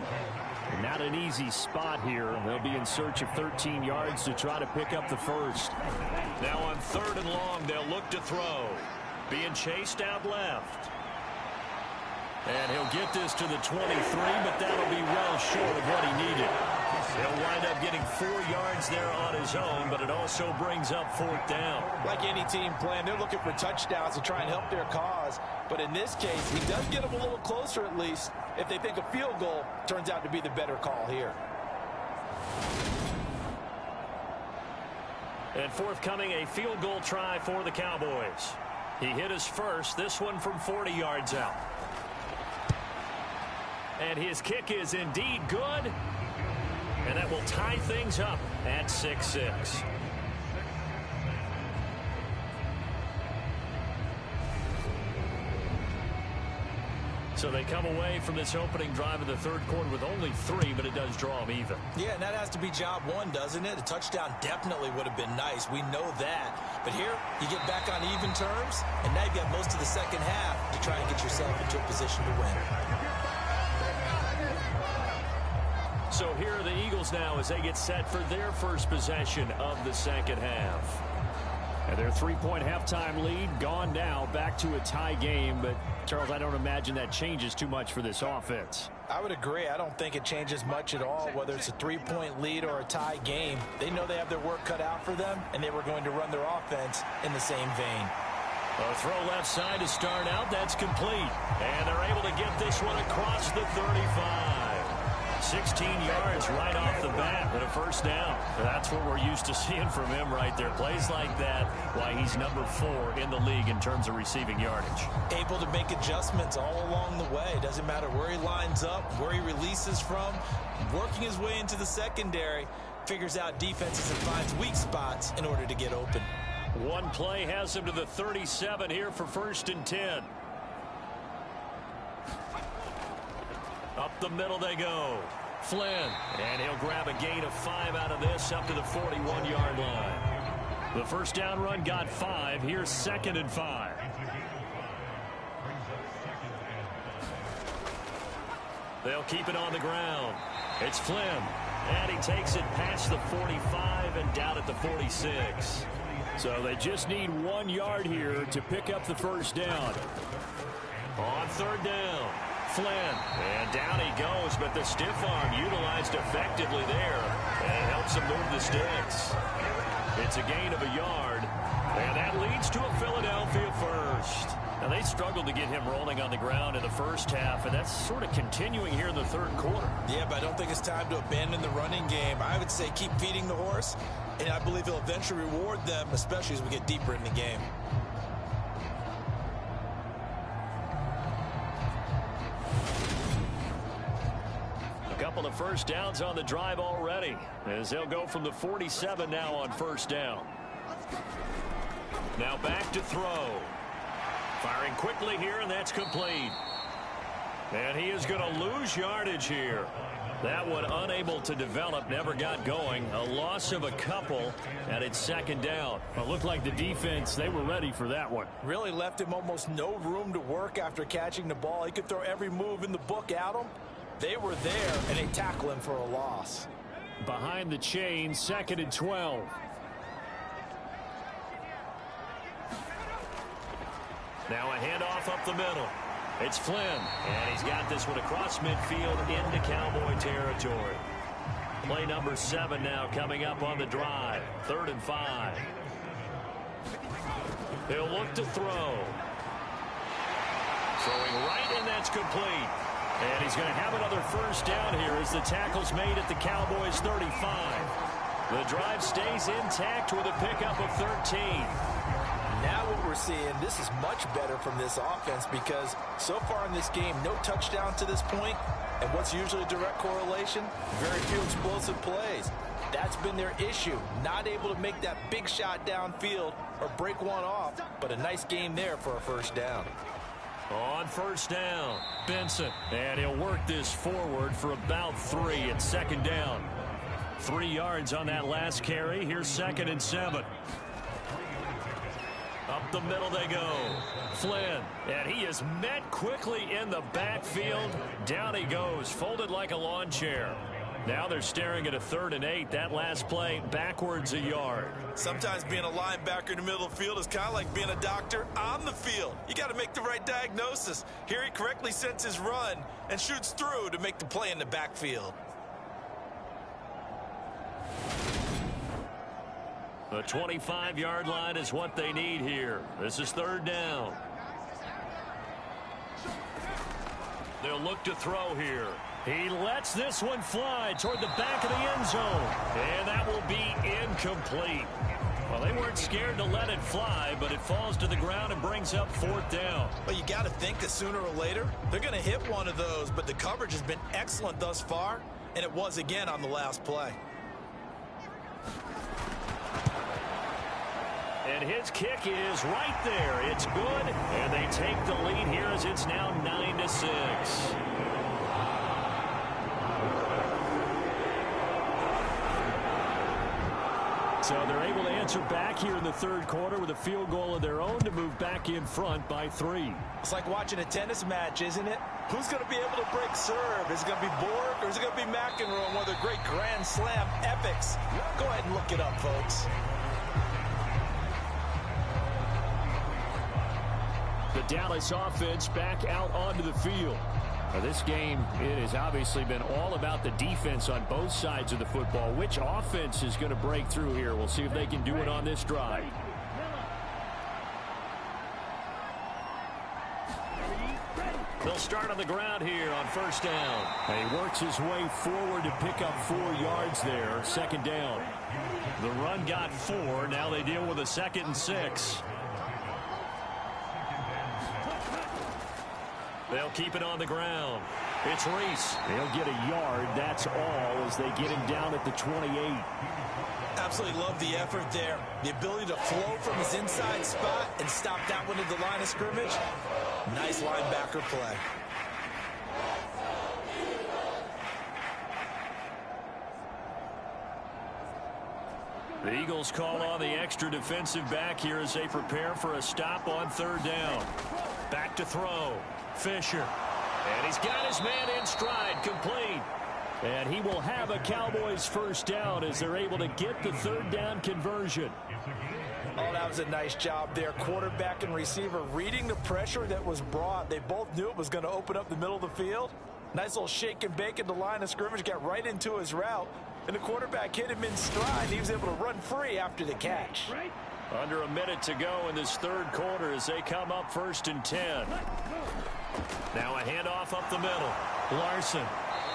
Not an easy spot here. They'll be in search of 13 yards to try to pick up the first. Now on 3rd and long, they'll look to throw. Being chased out left. And he'll get this to the 23, but that'll be well short of what he needed. He'll wind up getting 4 yards there on his own, but it also brings up 4th down. Like any team playing, they're looking for touchdowns to try and help their cause. But in this case, he does get them a little closer at least if they think a field goal turns out to be the better call here. And forthcoming, a field goal try for the Cowboys. He hit his first, this one from 40 yards out. And his kick is indeed good. And that will tie things up at 6-6. So they come away from this opening drive of the 3rd quarter with only 3, but it does draw them even. Yeah, and that has to be job 1, doesn't it? A touchdown definitely would have been nice. We know that. But here, you get back on even terms, and now you've got most of the second half to try and get yourself into a position to win. So here are the Eagles now as they get set for their first possession of the second half. And their 3-point halftime lead gone now, back to a tie game. But, Charles, I don't imagine that changes too much for this offense. I would agree. I don't think it changes much at all, whether it's a 3-point lead or a tie game. They know they have their work cut out for them, and they were going to run their offense in the same vein. A throw left side to start out. That's complete. And they're able to get this one across the 35. 16 yards right off the bat and a first down. That's what we're used to seeing from him right there. Plays like that, why he's number 4 in the league in terms of receiving yardage. Able to make adjustments all along the way. Doesn't matter where he lines up, where he releases from. Working his way into the secondary, figures out defenses and finds weak spots in order to get open. One play has him to the 37 here for 1st and 10. Up the middle they go. Flynn. And he'll grab a gain of 5 out of this up to the 41-yard line. The first down run got 5. Here's 2nd and 5. They'll keep it on the ground. It's Flynn. And he takes it past the 45 and down at the 46. So they just need 1 yard here to pick up the first down. On 3rd down. Flynn, and down he goes, but the stiff arm utilized effectively there, and it helps him move the sticks. It's a gain of 1 yard, and that leads to a Philadelphia first. Now, they struggled to get him rolling on the ground in the first half, and that's sort of continuing here in the 3rd quarter. Yeah, but I don't think it's time to abandon the running game. I would say keep feeding the horse, and I believe he'll eventually reward them, especially as we get deeper in the game. Couple of first downs on the drive already as they'll go from the 47 now on 1st down. Now back to throw. Firing quickly here, and that's complete. And he is going to lose yardage here. That one unable to develop, never got going. A loss of a couple, and it's 2nd down. It looked like the defense, they were ready for that one. Really left him almost no room to work after catching the ball. He could throw every move in the book at him. They were there, and they tackle him for a loss. Behind the chain, 2nd and 12. Now a handoff up the middle. It's Flynn, and he's got this one across midfield into Cowboy territory. Play number 7 now coming up on the drive. 3rd and 5. He'll look to throw. Throwing right, and that's complete. And he's going to have another first down here as the tackle's made at the Cowboys' 35. The drive stays intact with a pickup of 13. Now what we're seeing, this is much better from this offense because so far in this game, no touchdown to this point, and what's usually a direct correlation? Very few explosive plays. That's been their issue, not able to make that big shot downfield or break one off, but a nice game there for a first down. On first down, Benson, and he'll work this forward for about 3 at second down. 3 yards on that last carry. Here's 2nd and 7. Up the middle they go. Flynn, and he is met quickly in the backfield. Down he goes, folded like a lawn chair. Now they're staring at a 3rd and 8. That last play backwards a yard. Sometimes being a linebacker in the middle of the field is kind of like being a doctor on the field. You got to make the right diagnosis. Here he correctly sets his run and shoots through to make the play in the backfield. The 25-yard line is what they need here. This is 3rd down. They'll look to throw here. He lets this one fly toward the back of the end zone. And that will be incomplete. Well, they weren't scared to let it fly, but it falls to the ground and brings up 4th down. Well, you got to think that sooner or later, they're going to hit one of those, but the coverage has been excellent thus far, and it was again on the last play. And his kick is right there. It's good, and they take the lead here as it's now 9-6. So they're able to answer back here in the 3rd quarter with a field goal of their own to move back in front by 3. It's like watching a tennis match, isn't it? Who's going to be able to break serve? Is it going to be Borg or is it going to be McEnroe, one of the great Grand Slam epics? Go ahead and look it up, folks. The Dallas offense back out onto the field. Now this game, it has obviously been all about the defense on both sides of the football. Which offense is going to break through here? We'll see if they can do it on this drive. They'll start on the ground here on first down. And he works his way forward to pick up 4 yards there. 2nd down. The run got 4. Now they deal with a 2nd and 6. They'll keep it on the ground. It's Reese. They'll get a yard. That's all as they get him down at the 28. Absolutely love the effort there. The ability to flow from his inside spot and stop that one at the line of scrimmage. Nice linebacker play. The Eagles call on the extra defensive back here as they prepare for a stop on 3rd down. Back to throw. Fisher. And he's got his man in stride, complete. And he will have a Cowboys first down as they're able to get the 3rd down conversion. Oh, that was a nice job there. Quarterback and receiver reading the pressure that was brought. They both knew it was going to open up the middle of the field. Nice little shake and bake at the line of scrimmage, got right into his route. And the quarterback hit him in stride, and he was able to run free after the catch. Under a minute to go in this 3rd quarter as they come up 1st and 10. Now a handoff up the middle. Larson.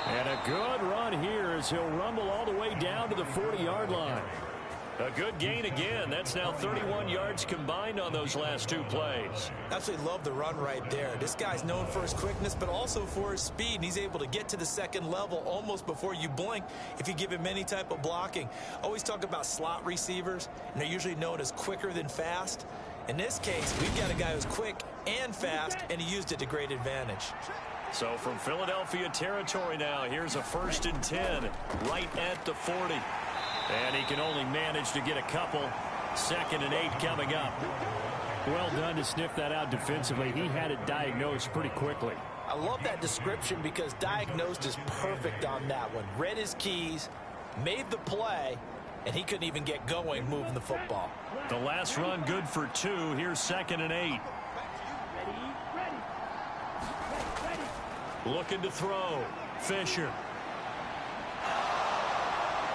And a good run here as he'll rumble all the way down to the 40-yard line. A good gain again. That's now 31 yards combined on those last 2 plays. Absolutely love the run right there. This guy's known for his quickness, but also for his speed. And he's able to get to the 2nd level almost before you blink if you give him any type of blocking. Always talk about slot receivers, and they're usually known as quicker than fast. In this case, we've got a guy who's quick and fast, and he used it to great advantage. So from Philadelphia territory now, here's a 1st and 10 right at the 40. And he can only manage to get a couple. 2nd and 8 coming up. Well done to sniff that out defensively. He had it diagnosed pretty quickly. I love that description because diagnosed is perfect on that one. Read his keys, made the play, and he couldn't even get going moving the football. The last run good for 2. Here's 2nd and 8. Looking to throw. Fisher.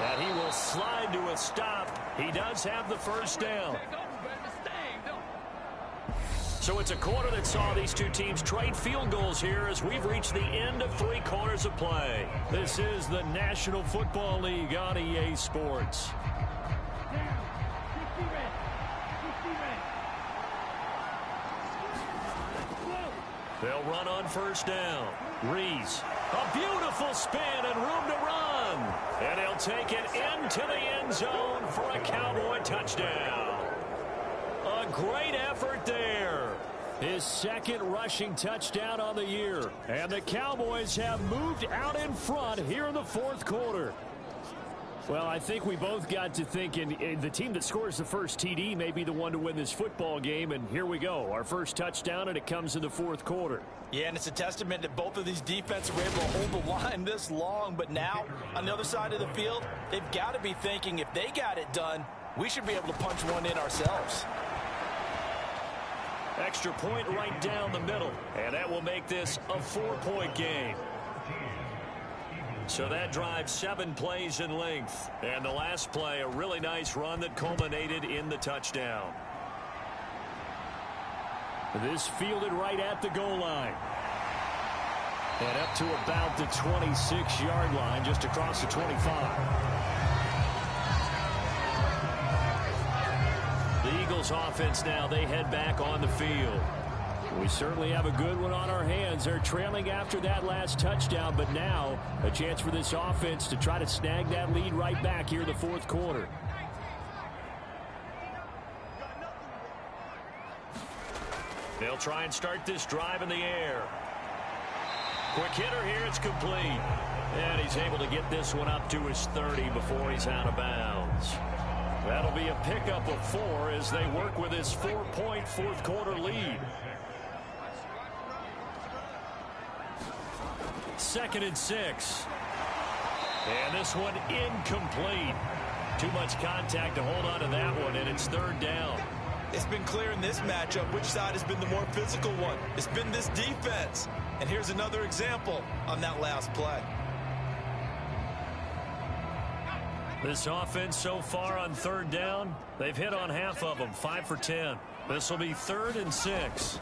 And he will slide to a stop. He does have the first down. So it's a quarter that saw these two teams trade field goals here as we've reached the end of 3 quarters of play. This is the National Football League on EA Sports. They'll run on first down. Reese, a beautiful spin and room to run. And he'll take it into the end zone for a Cowboy touchdown. A great effort there. His second rushing touchdown on the year. And the Cowboys have moved out in front here in the 4th quarter. Well, I think we both got to thinking the team that scores the first TD may be the one to win this football game. And here we go. Our first touchdown, and it comes in the 4th quarter. Yeah, and it's a testament that both of these defenses were able to hold the line this long. But now, on the other side of the field, they've got to be thinking if they got it done, we should be able to punch one in ourselves. Extra point right down the middle. And that will make this a 4-point game. So that drives 7 plays in length. And the last play, a really nice run that culminated in the touchdown. This fielded right at the goal line. And up to about the 26-yard line, just across the 25. The Eagles offense now, they head back on the field. We certainly have a good one on our hands. They're trailing after that last touchdown, but now a chance for this offense to try to snag that lead right back here in the 4th quarter. They'll try and start this drive in the air. Quick hitter here, it's complete. And he's able to get this one up to his 30 before he's out of bounds. That'll be a pickup of 4 as they work with his 4-point 4th quarter lead. 2nd and 6. And this one incomplete. Too much contact to hold on to that one, and it's 3rd down. It's been clear in this matchup which side has been the more physical one. It's been this defense. And here's another example on that last play. This offense so far on 3rd down, they've hit on half of them, 5 for 10. This will be 3rd and 6.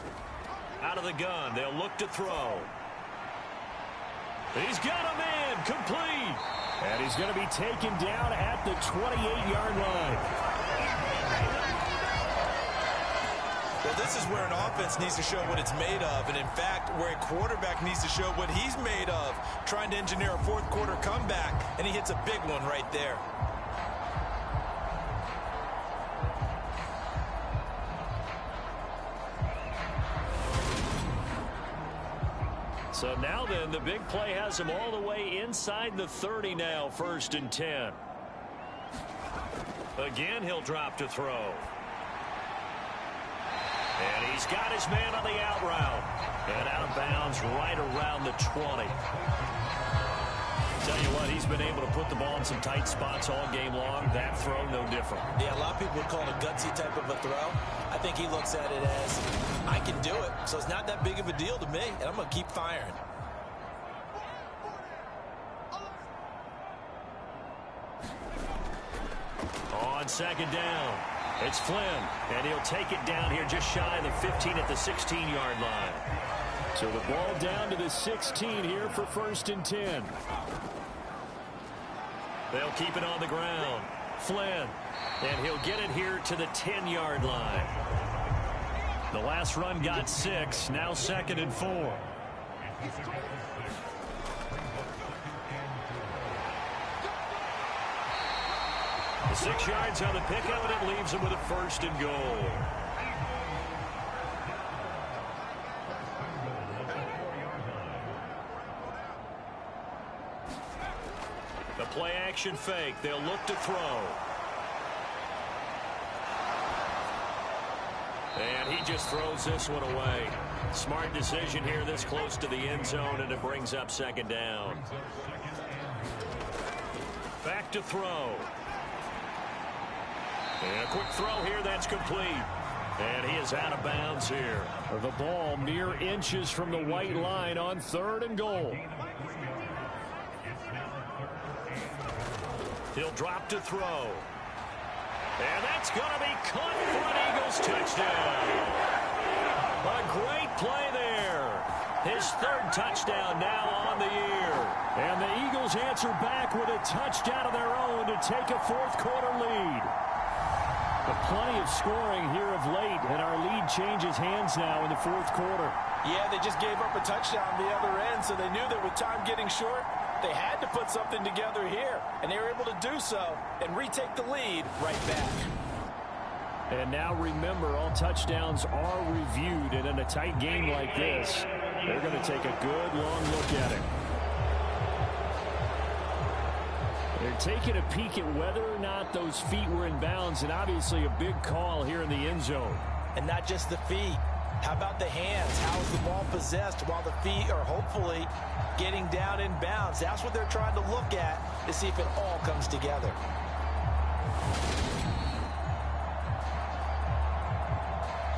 Out of the gun, they'll look to throw. He's got a man, complete. And he's going to be taken down at the 28-yard line. Well, this is where an offense needs to show what it's made of. And in fact, where a quarterback needs to show what he's made of. Trying to engineer a 4th quarter comeback. And he hits a big one right there. So now then, the big play has him all the way inside the 30 now, 1st and 10. Again, he'll drop to throw. And he's got his man on the out route. And out of bounds right around the 20. Tell you what, he's been able to put the ball in some tight spots all game long. That throw, no different. Yeah, a lot of people would call it a gutsy type of a throw. I think he looks at it as, I can do it. So it's not that big of a deal to me, and I'm going to keep firing. On 2nd down, it's Flynn, and he'll take it down here just shy of the 15 at the 16-yard line. So the ball down to the 16 here for 1st and 10. They'll keep it on the ground. Flynn, and he'll get it here to the 10-yard line. The last run got 6, now 2nd and 4. The 6 yards on the pickup, and it leaves him with a 1st and goal. The play action fake. They'll look to throw. And he just throws this one away. Smart decision here this close to the end zone, and it brings up 2nd down. Back to throw. And a quick throw here, that's complete. And he is out of bounds here. The ball mere inches from the white line on 3rd and goal. He'll drop to throw. And that's going to be caught for an Eagles touchdown. A great play there. His third touchdown now on the year. And the Eagles answer back with a touchdown of their own to take a fourth-quarter lead. But plenty of scoring here of late, and our lead changes hands now in the fourth quarter. Yeah, they just gave up a touchdown on the other end, so they knew that with time getting short, they had to put something together here. And they were able to do so and retake the lead right back. And now remember, all touchdowns are reviewed, and in a tight game like this, they're going to take a good long look at it. They're taking a peek at whether or not those feet were in bounds, and obviously a big call here in the end zone. And not just the feet. How about the hands? How is the ball possessed while the feet are hopefully getting down in bounds? That's what they're trying to look at to see if it all comes together.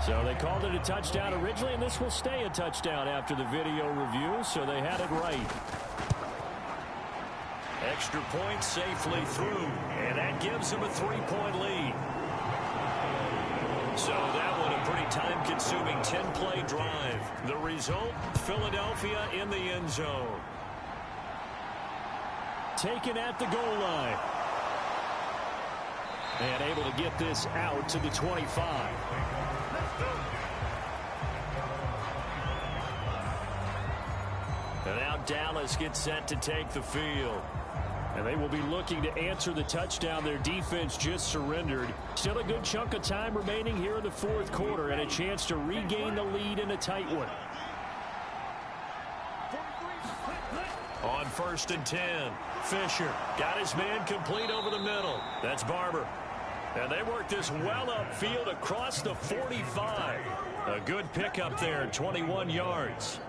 So they called it a touchdown originally, and this will stay a touchdown after the video review, so they had it right. Extra point safely through, and that gives them a 3-point lead. So that one a pretty time-consuming 10-play drive. The result, Philadelphia in the end zone. Taken at the goal line. And able to get this out to the 25. And now Dallas gets set to take the field. And they will be looking to answer the touchdown their defense just surrendered. Still a good chunk of time remaining here in the fourth quarter and a chance to regain the lead in a tight one. On 1st and 10, Fisher got his man complete over the middle. That's Barber. And they work this well upfield across the 45. A good pickup there, 21 yards.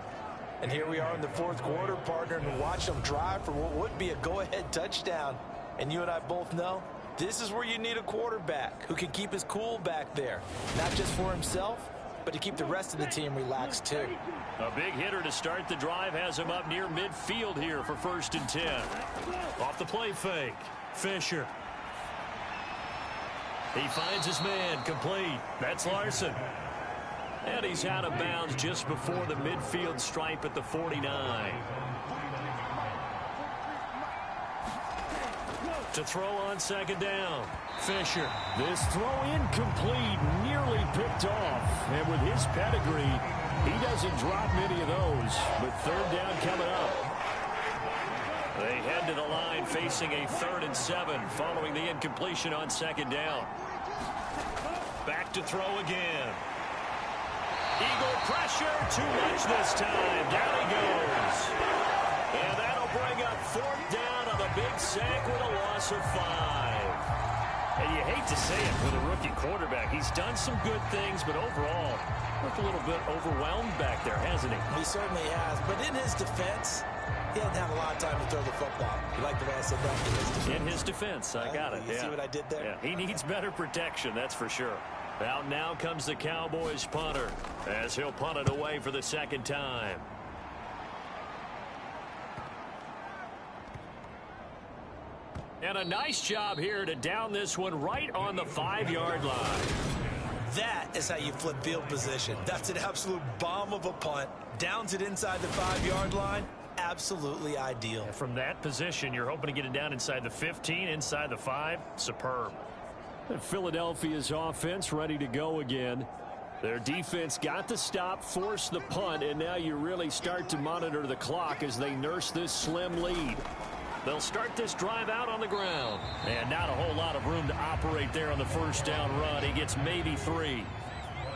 And here we are in the fourth quarter, partner, and watch them drive for what would be a go-ahead touchdown. And you and I both know this is where you need a quarterback who can keep his cool back there. Not just for himself, but to keep the rest of the team relaxed too. A big hitter to start the drive has him up near midfield here for 1st and 10. Off the play fake, Fisher. He finds his man complete. That's Larson. And he's out of bounds just before the midfield stripe at the 49. To throw on 2nd down, Fisher. This throw incomplete, nearly picked off. And with his pedigree, he doesn't drop many of those. But 3rd down coming up. They head to the line facing a 3rd and 7 following the incompletion on 2nd down. Back to throw again. Eagle pressure, too much this time. Down he goes. And that'll bring up 4th down on the big sack with a loss of 5. And you hate to say it with a rookie quarterback. He's done some good things, but overall, looked a little bit overwhelmed back there, hasn't he? He certainly has. But in his defense, he hasn't had a lot of time to throw the football. You like the way I said that? In his defense, I got it. You see what I did there? Yeah, he needs better protection, that's for sure. Out now comes the Cowboys punter as he'll punt it away for the 2nd time. And a nice job here to down this one right on the 5-yard line. That is how you flip field position. That's an absolute bomb of a punt. Downs it inside the 5-yard line. Absolutely ideal. And from that position, you're hoping to get it down inside the 15, inside the 5. Superb. Philadelphia's offense ready to go again. Their defense got the stop, forced the punt, and now you really start to monitor the clock as they nurse this slim lead. They'll start this drive out on the ground. And not a whole lot of room to operate there on the 1st down run. He gets maybe 3.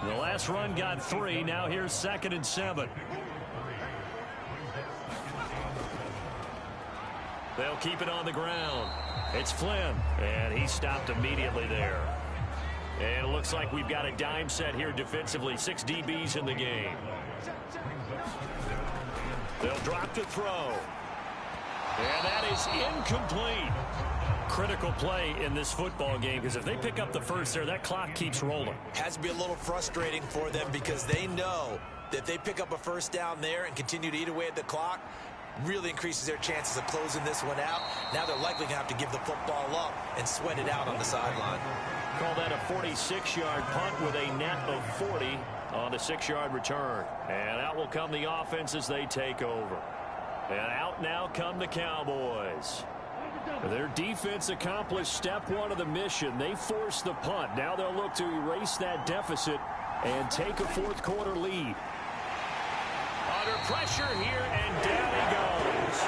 The last run got 3. Now here's 2nd and 7. They'll keep it on the ground. It's Flynn, and he stopped immediately there. And it looks like we've got a dime set here defensively. 6 DBs in the game. They'll drop to throw. And that is incomplete. Critical play in this football game, because if they pick up the first there, that clock keeps rolling. Has to be a little frustrating for them because they know that if they pick up a 1st down there and continue to eat away at the clock, really increases their chances of closing this one out. Now they're likely going to have to give the football up and sweat it out on the sideline. Call that a 46-yard punt with a net of 40. on the 6-yard return. And out will come the offense as they take over. And out now come the Cowboys. Their defense accomplished step one of the mission. They forced the punt. Now they'll look to erase that deficit and take a fourth-quarter lead. Under pressure here, and down he goes.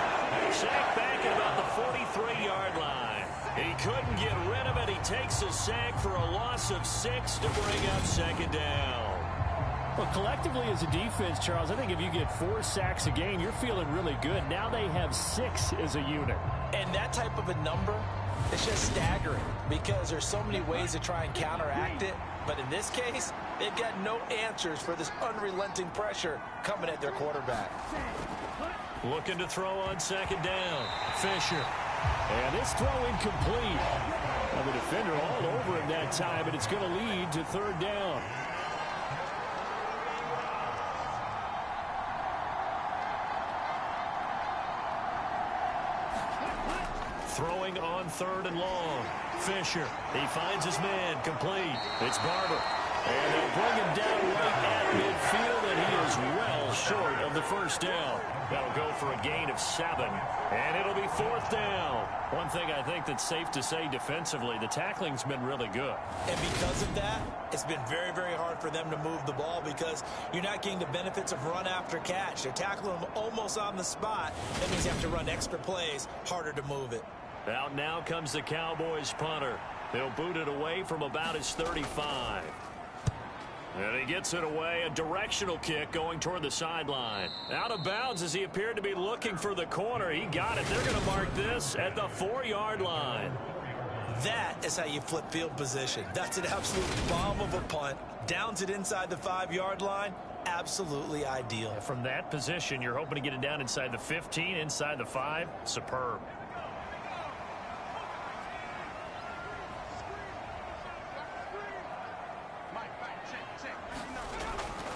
Sacked back at about the 43-yard line. He couldn't get rid of it. He takes a sack for a loss of 6 to bring up second down. Well, collectively as a defense, Charles, I think if you get 4 sacks a game, you're feeling really good. Now they have 6 as a unit. And that type of a number is just staggering because there's so many ways to try and counteract it. But in this case, they've got no answers for this unrelenting pressure coming at their quarterback. Looking to throw on second down. Fisher. And this throw incomplete. Well, the defender all over him that time, and it's going to lead to third down. Throwing on third and long. Fisher. He finds his man. Complete. It's Barber. And they'll bring him down right at midfield, and he is well short of the first down. That'll go for a gain of 7, and it'll be fourth down. One thing I think that's safe to say defensively, the tackling's been really good. And because of that, it's been very, very hard for them to move the ball because you're not getting the benefits of run after catch. They're tackling them almost on the spot. That means you have to run extra plays, harder to move it. Out now comes the Cowboys punter. They'll boot it away from about his 35. And he gets it away, a directional kick going toward the sideline. Out of bounds as he appeared to be looking for the corner. He got it. They're going to mark this at the 4-yard line. That is how you flip field position. That's an absolute bomb of a punt. Downs it inside the 5-yard line. Absolutely ideal. From that position, you're hoping to get it down inside the 15, inside the 5. Superb.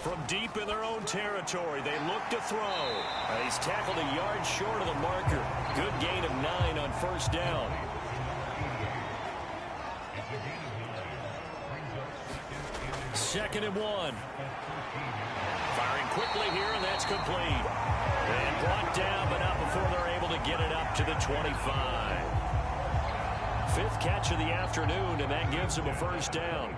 From deep in their own territory, they look to throw. He's tackled a yard short of the marker. Good gain of 9 on first down. Second and 1. Firing quickly here, and that's complete. And brought down, but not before they're able to get it up to the 25. 5th catch of the afternoon, and that gives him a first down.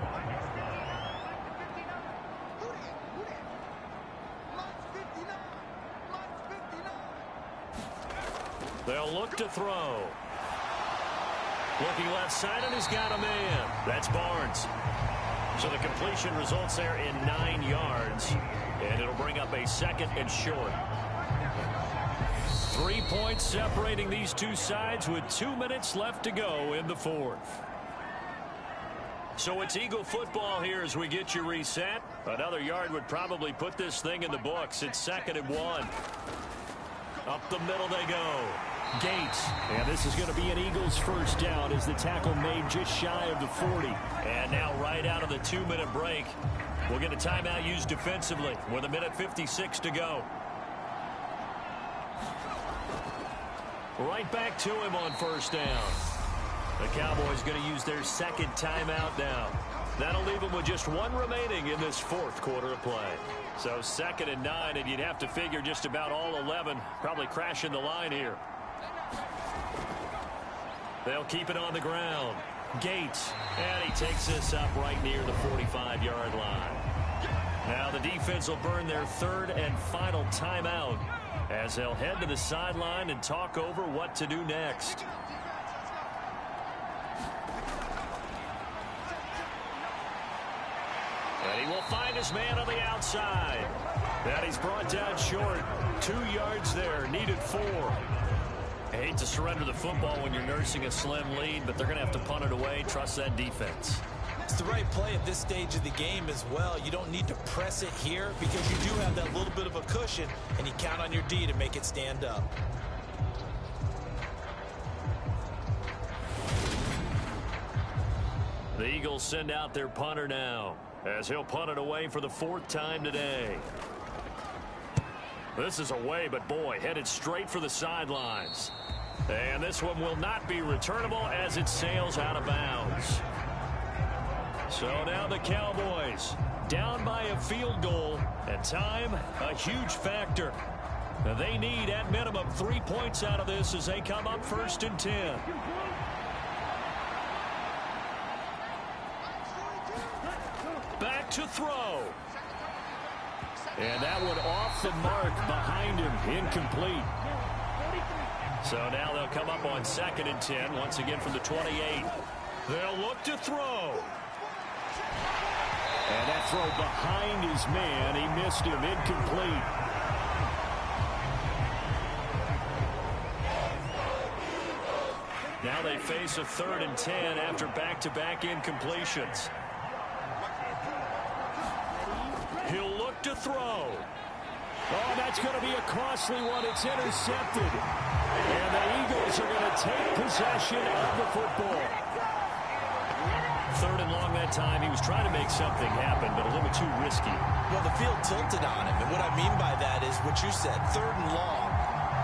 They'll look to throw. Looking left side, and he's got a man. That's Barnes. So the completion results there in 9 yards. And it'll bring up a second and short. 3 points separating these two sides with 2 minutes left to go in the 4th. So it's Eagle football here as we get you reset. Another yard would probably put this thing in the books. It's 2nd and 1. Up the middle they go. Gates. And this is going to be an Eagles first down as the tackle made just shy of the 40. And now right out of the 2-minute break, we'll get a timeout used defensively with 1:56 to go. Right back to him on first down. The Cowboys going to use their second timeout now. That'll leave them with just 1 remaining in this 4th quarter of play. So 2nd and 9, and you'd have to figure just about all 11 probably crashing the line here. They'll keep it on the ground. Gates, and he takes this up right near the 45-yard line. Now the defense will burn their 3rd and final timeout as they'll head to the sideline and talk over what to do next. And he will find his man on the outside. And he's brought down short. 2 yards there, needed 4. I hate to surrender the football when you're nursing a slim lead, but they're going to have to punt it away. Trust that defense. It's the right play at this stage of the game as well. You don't need to press it here because you do have that little bit of a cushion, and you count on your D to make it stand up. The Eagles send out their punter now as he'll punt it away for the 4th time today. This is away, but boy, headed straight for the sidelines. And this one will not be returnable as it sails out of bounds. So now the Cowboys down by a field goal, and time a huge factor. They need at minimum 3 points out of this as they come up 1st and 10. Back to throw. And that one off the mark behind him, incomplete. So now they'll come up on 2nd and 10, once again from the 28. They'll look to throw. And that throw behind his man, he missed him, incomplete. Now they face a 3rd and 10 after back-to-back incompletions. He'll look to throw. Oh, that's going to be a costly one. It's intercepted. And the Eagles are going to take possession of the football. 3rd and long that time. He was trying to make something happen, but a little bit too risky. Well, the field tilted on him, and what I mean by that is what you said, 3rd and long.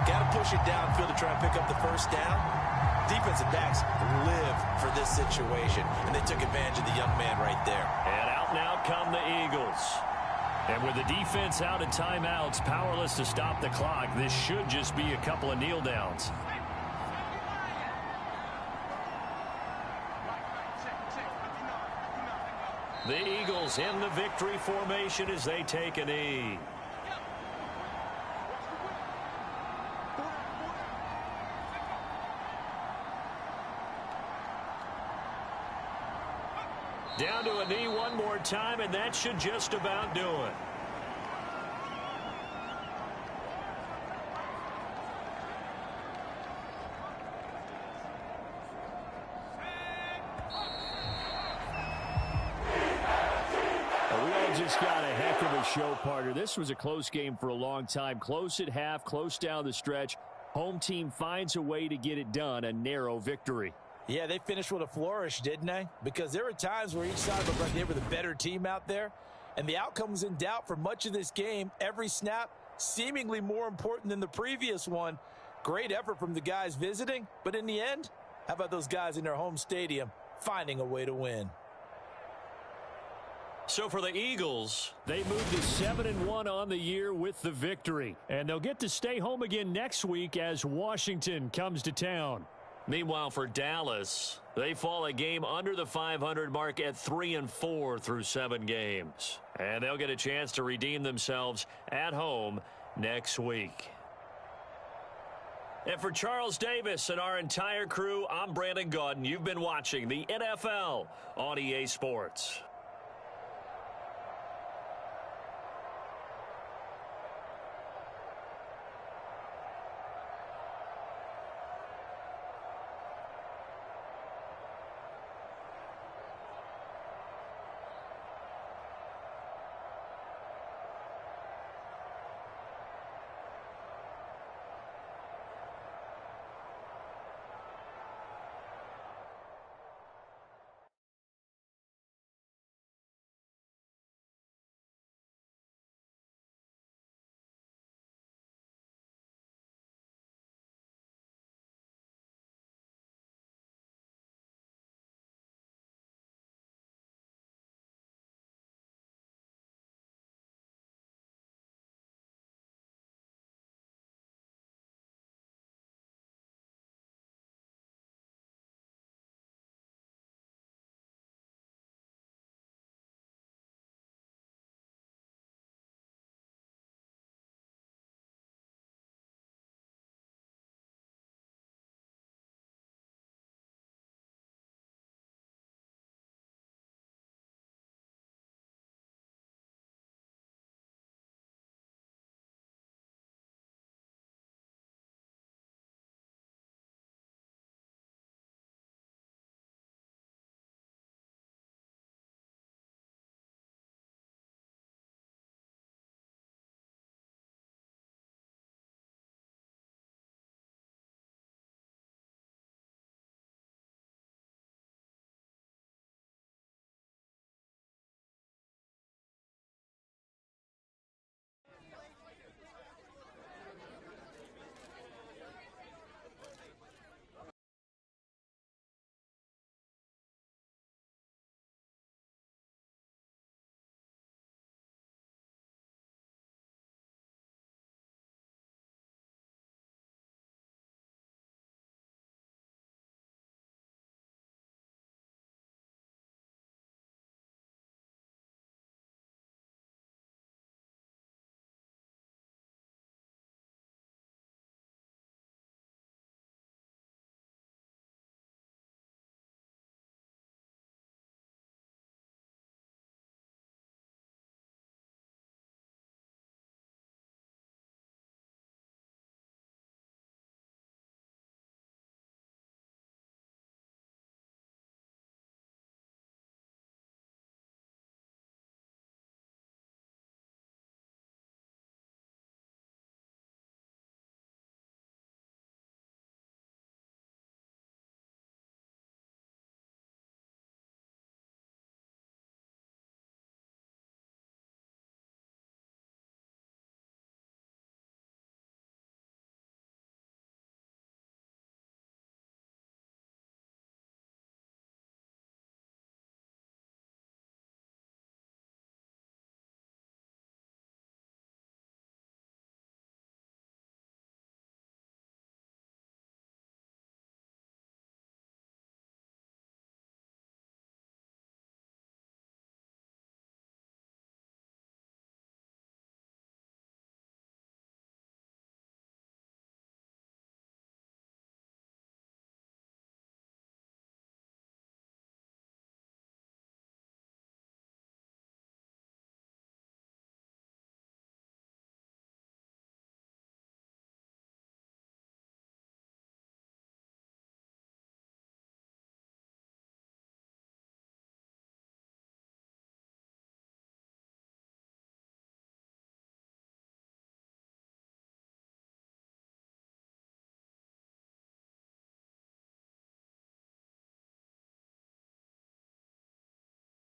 Got to push it downfield to try and pick up the first down. Defensive backs live for this situation, and they took advantage of the young man right there. And out now come the Eagles. And with the defense out of timeouts, powerless to stop the clock, this should just be a couple of kneel downs. The Eagles in the victory formation as they take a knee. Down to a knee one more time, and that should just about do it. We all just got a heck of a show, partner. This was a close game for a long time. Close at half, close down the stretch. Home team finds a way to get it done, a narrow victory. Yeah, they finished with a flourish, didn't they? Because there were times where each side looked like they were the better team out there, and the outcome was in doubt for much of this game. Every snap seemingly more important than the previous one. Great effort from the guys visiting, but in the end, how about those guys in their home stadium finding a way to win? So for the Eagles, they move to 7-1 on the year with the victory. And they'll get to stay home again next week as Washington comes to town. meanwhile for Dallas, they fall a game under the 500 mark at 3-4 through 7 games. And they'll get a chance to redeem themselves at home next week. And for Charles Davis and our entire crew, I'm Brandon Gaudin. You've been watching the NFL on EA Sports.